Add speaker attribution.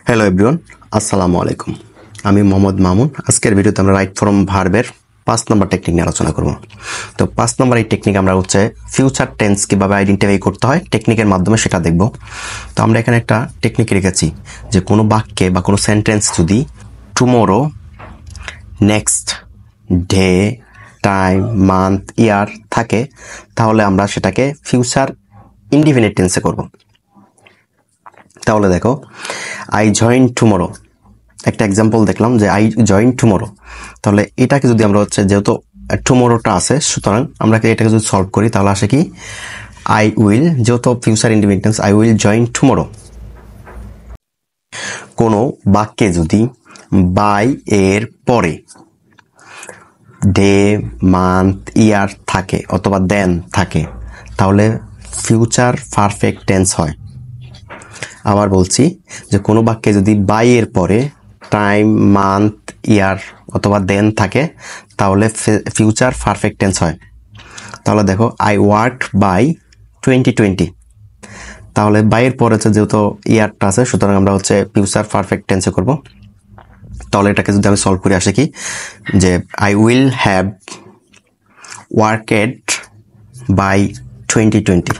Speaker 1: Hello everyone, আসসালামু আলাইকুম। আমি মোহাম্মদ মামুন। আজকের ভিডিওতে আমরা রাইট ফ্রম ভার্বের 5 নম্বর টেকনিক নিয়ে আলোচনা করব। তো 5 নম্বর এই টেকনিক আমরা ফিউচার টেন্স কিভাবে আইডেন্টিফাই করতে হয় টেকনিকের মাধ্যমে সেটা দেখব। তো আমরা এখানে একটা টেকনিক রেখেছি যে কোনো বাক্যে বা কোনো সেন্টেন্স যদি tomorrow, next, day, time, month, year থাকে তাহলে আমরা সেটাকে ফিউচার ইনডিফিনিট টেন্সে করব। তাহলে দেখো, আই জয়েন টুমোরো, একটা এক্সাম্পল দেখলাম যে আই জয়েন টুমোরো। তাহলে এটাকে যদি আমরা যেহেতু টুমোরোটা আছে, সুতরাং আমরা এটাকে যদি সলভ করি তাহলে আসে কি আই উইল, যেহেতু future indefinite, I will join tomorrow. কোনো বাক্যে যদি বাই এর পরে ডে, মান্থ, ইয়ার থাকে অথবা দেন থাকে তাহলে ফিউচার পারফেক্ট টেন্স হয়। আবার বলছি যে কোনো বাক্যে যদি বাই এর পরে টাইম, মান্থ, ইয়ার অথবা দেন থাকে তাহলে ফিউচার পারফেক্ট টেন্স হয়। তাহলে দেখো, আই ওয়ার্ক বাই 2020, তাহলে বাইয়ের পরে যেহেতু ইয়ারটা আছে সুতরাং আমরা ফিউচার পারফেক্ট টেন্সে করব। তাহলে এটাকে যদি আমি সলভ করে আসে কি যে I will have worked by 2020।